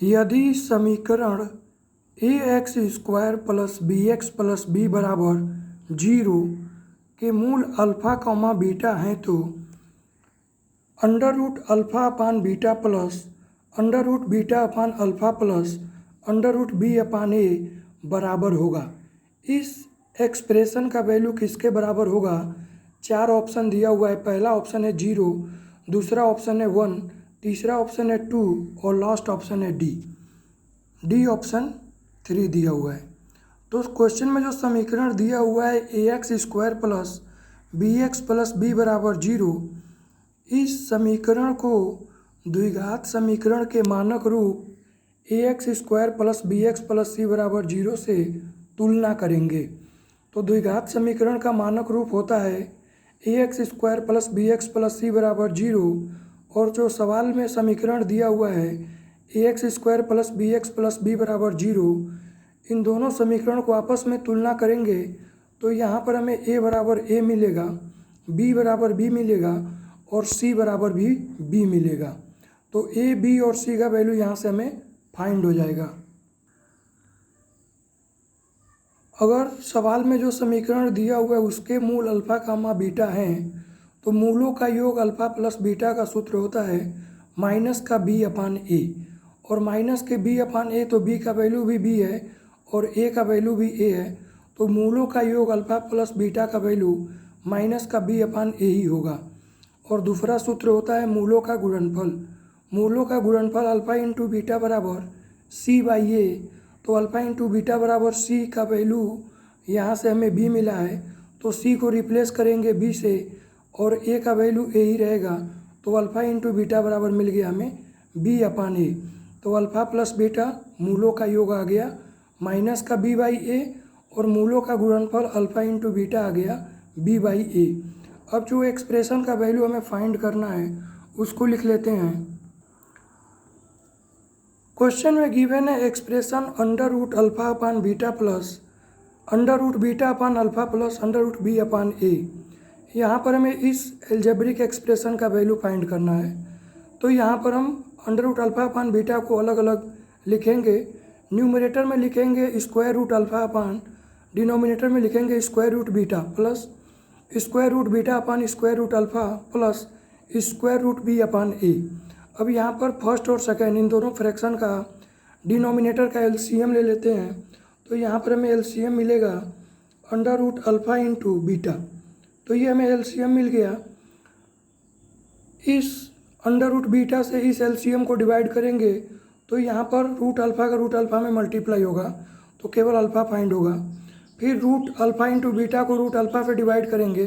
यदि समीकरण ax² plus bx plus b बराबर 0 के मूल अल्फ़ा कॉमा बीटा हैं तो under root alpha upon beta plus under root beta upon alpha plus under root b upon a बराबर होगा। इस एक्सप्रेशन का वैल्यू किसके बराबर होगा? चार ऑप्शन दिया हुआ है। पहला ऑप्शन है 0, दूसरा ऑप्शन है 1, तीसरा ऑप्शन है 2 और लास्ट ऑप्शन है डी ऑप्शन 3 दिया हुआ है। तो उस क्वेश्चन में जो समीकरण दिया हुआ है ax² plus bx plus b बराबर 0, इस समीकरण को द्विघात समीकरण के मानक रूप ax² plus bx plus c बराबर 0 से तुलना करेंगे। तो द्विघात समीकरण का मानक रूप होता है ax² plus bx plus c बराबर 0, और जो सवाल में समीकरण दिया हुआ है ax² plus bx plus b बराबर 0, इन दोनों समीकरण को आपस में तुलना करेंगे तो यहाँ पर हमें a बराबर a मिलेगा, b बराबर b मिलेगा और c बराबर भी b मिलेगा। तो a, b और c का वैल्यू यहाँ से हमें फाइंड हो जाएगा। अगर सवाल में जो समीकरण दिया हुआ है उसके मूल अल्फ़ा कामा बीटा हैं तो मूलों का योग अल्फ़ा प्लस बीटा का सूत्र होता है माइनस का b अपान ए, और माइनस के b अपान ए तो b का वैल्यू भी b है और a का वैल्यू भी a है। तो मूलों का योग अल्फ़ा प्लस बीटा का वैल्यू माइनस का b अपान ए ही होगा। और दूसरा सूत्र होता है मूलों का गुणनफल। मूलों का गुणनफल अल्फ़ा इंटू बीटा बराबर c बाई ए। तो अल्फ़ा इंटू बीटा बराबर c का वैल्यू यहाँ से हमें b मिला है, तो c को रिप्लेस करेंगे b से और a का वैल्यू a ही रहेगा। तो अल्फ़ा इंटू बीटा बराबर मिल गया हमें b अपान ए। तो अल्फ़ा प्लस बीटा मूलों का योग आ गया माइनस का b बाई ए, और मूलों का गुणनफल अल्फ़ा इंटू बीटा आ गया b बाई ए। अब जो एक्सप्रेशन का वैल्यू हमें फाइंड करना है उसको लिख लेते हैं। क्वेश्चन में गिवन है expression under root alpha upon beta plus under root beta upon alpha plus under root b upon a. यहाँ पर हमें इस एल्जेब्रिक एक्सप्रेशन का वैल्यू फाइंड करना है। तो यहाँ पर हम under root alpha upon beta को अलग अलग लिखेंगे। न्यूमरेटर में लिखेंगे square root alpha upon, denominator में लिखेंगे square root beta plus square root beta upon square root alpha plus square root b upon ए। अब यहाँ पर फर्स्ट और सेकेंड इन दोनों फ्रैक्शन का डिनोमिनेटर का एलसीएम ले लेते हैं। तो यहाँ पर हमें एलसीएम मिलेगा under root alpha into beta. तो ये हमें एलसीएम मिल गया। इस अंडर रूट बीटा से इस एलसीएम को डिवाइड करेंगे तो यहाँ पर रूट अल्फ़ा का रूट अल्फ़ा में मल्टीप्लाई होगा तो केवल अल्फ़ा फाइंड होगा। फिर रूट अल्फ़ा इंटू बीटा को रूट अल्फ़ा से डिवाइड करेंगे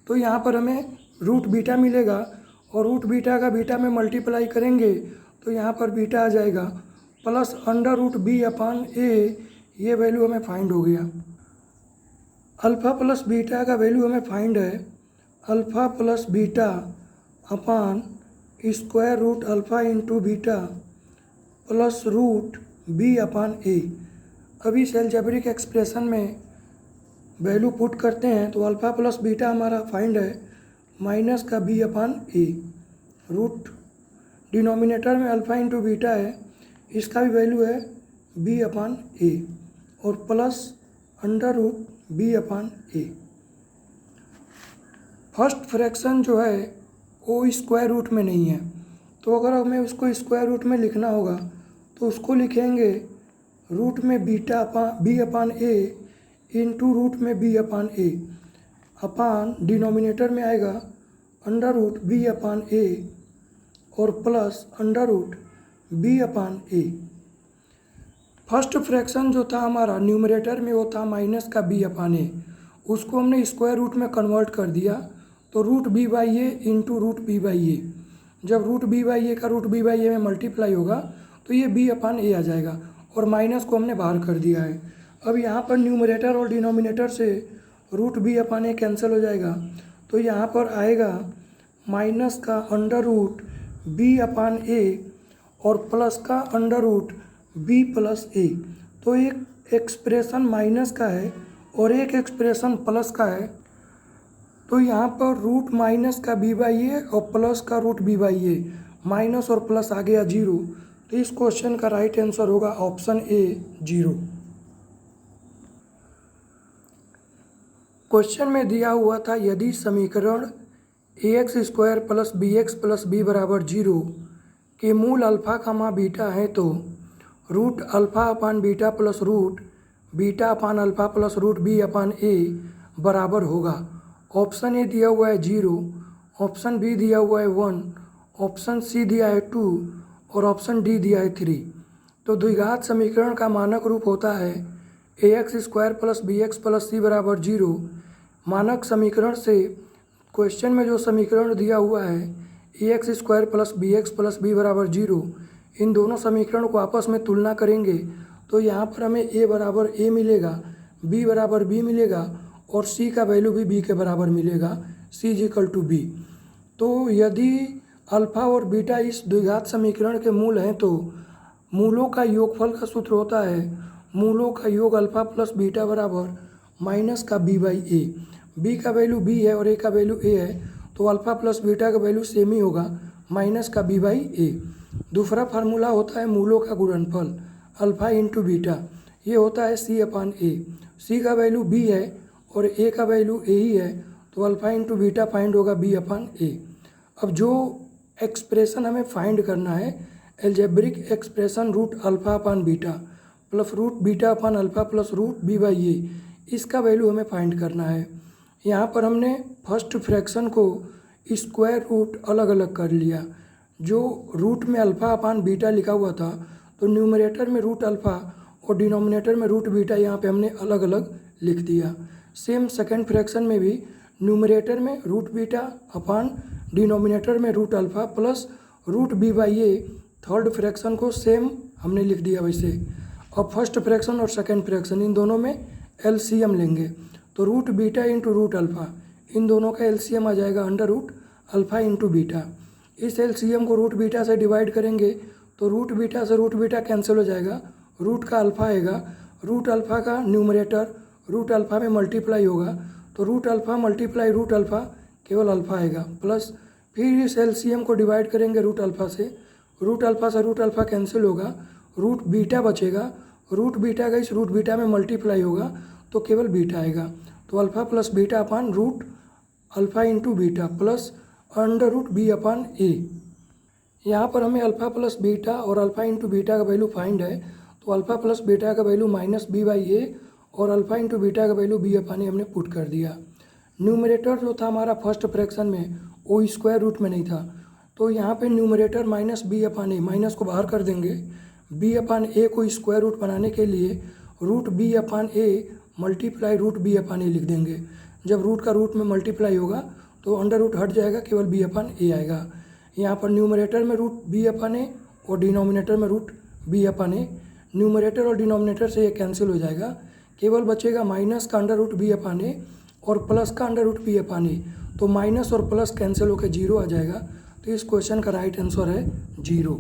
तो यहाँ पर हमें रूट बीटा मिलेगा, और रूट बीटा का बीटा में मल्टीप्लाई करेंगे तो यहाँ पर बीटा आ जाएगा plus under root b upon ए। ये वैल्यू हमें फाइंड हो गया। अल्फ़ा प्लस बीटा का वैल्यू हमें फाइंड है alpha plus beta upon square root alpha into beta plus root b upon a. अभी इस एल्जेब्रिक एक्सप्रेशन में वैल्यू पुट करते हैं तो अल्फ़ा प्लस बीटा हमारा फाइंड है माइनस का b upon a. Root denominator में अल्फ़ा इंटू बीटा है, इसका भी वैल्यू है बी अपान ए और plus under root b upon a. First fraction जो है वो स्क्वायर रूट में नहीं है, तो अगर हमें उसको स्क्वायर रूट में लिखना होगा तो उसको लिखेंगे रूट में बीटा अपान बी अपान ए इंटू रूट में बी अपान ए अपान डिनोमिनेटर में आएगा under root b upon a और plus under root b upon a. First fraction जो था हमारा न्यूमरेटर में वो था माइनस का बी अपान ए, उसको हमने स्क्वायर रूट में कन्वर्ट कर दिया तो root b by a into root b by a. जब रूट बी बाई ए का रूट बी बाई ए में मल्टीप्लाई होगा तो ये बी अपान ए आ जाएगा, और माइनस को हमने बाहर कर दिया है। अब यहाँ पर न्यूमरेटर और डिनोमिनेटर से रूट बी अपान ए कैंसिल हो जाएगा तो यहाँ पर आएगा माइनस का under root b upon a और प्लस का अंडर रूट बी प्लस ए। तो एक एक्सप्रेशन माइनस का है और एक एक्सप्रेशन प्लस का है। तो यहाँ पर रूट माइनस का बी बाई ए और प्लस का root b by a, minus और प्लस आ गया 0, तो इस क्वेश्चन का राइट आंसर होगा ऑप्शन ए 0। क्वेश्चन में दिया हुआ था यदि समीकरण ax² + bx + b = 0 के मूल अल्फ़ा कामा बीटा है तो root alpha upon beta plus root beta upon alpha plus root b upon a बराबर होगा। ऑप्शन ए दिया हुआ है 0, ऑप्शन बी दिया हुआ है 1, ऑप्शन सी दिया है 2 और ऑप्शन डी दिया है 3। तो द्विघात समीकरण का मानक रूप होता है ax² + bx + c = 0। मानक समीकरण से क्वेश्चन में जो समीकरण दिया हुआ है ax² + bx + b = 0, इन दोनों समीकरण को आपस में तुलना करेंगे तो यहाँ पर हमें a बराबर a मिलेगा, b बराबर b मिलेगा और c का वैल्यू भी b के बराबर मिलेगा, c = b। तो यदि अल्फ़ा और बीटा इस द्विघात समीकरण के मूल हैं तो मूलों का योगफल का सूत्र होता है मूलों का योग अल्फ़ा प्लस बीटा बराबर माइनस का b/a। b का वैल्यू b है और a का वैल्यू a है, तो अल्फ़ा प्लस बीटा का वैल्यू सेम ही होगा, माइनस का b/a। दूसरा फार्मूला होता है मूलों का गुणनफल अल्फ़ा इंटू बीटा, ये होता है c/a। c का वैल्यू b है और a का वैल्यू a ही है, तो अल्फ़ा इंटू बीटा फाइंड होगा b/a। अब जो एक्सप्रेशन हमें फाइंड करना है algebraic expression root alpha upon beta plus root beta upon alpha plus root b/a, इसका वैल्यू हमें फाइंड करना है। यहाँ पर हमने फर्स्ट फ्रैक्शन को स्क्वायर रूट अलग अलग कर लिया। जो रूट में अल्फ़ा अपान बीटा लिखा हुआ था तो न्यूमरेटर में रूट अल्फ़ा और डिनोमिनेटर में रूट बीटा यहाँ पे हमने अलग अलग लिख दिया। सेम सेकंड फ्रैक्शन में भी न्यूमरेटर में रूट बीटा अपान डिनोमिनेटर में root alpha plus root b/a, third fraction को सेम हमने लिख दिया वैसे। अब फर्स्ट फ्रैक्शन और सेकंड फ्रैक्शन इन दोनों में एलसीएम लेंगे तो root beta into root alpha, इन दोनों का एलसीएम आ जाएगा under root alpha into beta. इस एलसीएम को रूट बीटा से डिवाइड करेंगे तो रूट बीटा से रूट बीटा कैंसिल हो जाएगा, रूट का अल्फ़ा आएगा, रूट अल्फ़ा का न्यूमरेटर रूट अल्फ़ा में मल्टीप्लाई होगा तो root alpha multiply root alpha केवल अल्फ़ा आएगा, प्लस फिर इस एलसीएम को डिवाइड करेंगे रूट अल्फ़ा से रूट अल्फ़ा कैंसिल होगा, रूट बीटा बचेगा, रूट बीटा का इस रूट बीटा में मल्टीप्लाई होगा तो केवल बीटा आएगा। तो alpha plus beta upon root alpha into beta plus under root b/a। यहाँ पर हमें अल्फ़ा प्लस बीटा और अल्फ़ा इंटू बीटा का वैल्यू फाइंड है, तो अल्फ़ा प्लस बीटा का वैल्यू माइनस b/a और अल्फ़ा इंटू बीटा का वैल्यू b/a हमने पुट कर दिया। न्यूमरेटर जो था हमारा फर्स्ट फ्रैक्शन में वो स्क्वायर रूट में नहीं था, तो यहाँ पे न्यूमरेटर माइनस b/a, माइनस को बाहर कर देंगे। b/a को स्क्वायर रूट बनाने के लिए root b/a multiply root b/a लिख देंगे। जब रूट का रूट में मल्टीप्लाई होगा तो अंडर रूट हट जाएगा, केवल b/a आएगा। यहाँ पर न्यूमरेटर में रूट b/a और डिनोमिनेटर में रूट b/a, न्यूमरेटर और डिनोमिनेटर से ये कैंसिल हो जाएगा, केवल बचेगा माइनस का अंडर रूट b/a और प्लस का अंडर रूट b/a, तो माइनस और प्लस कैंसिल होकर 0 आ जाएगा। तो इस क्वेश्चन का राइट आंसर है 0।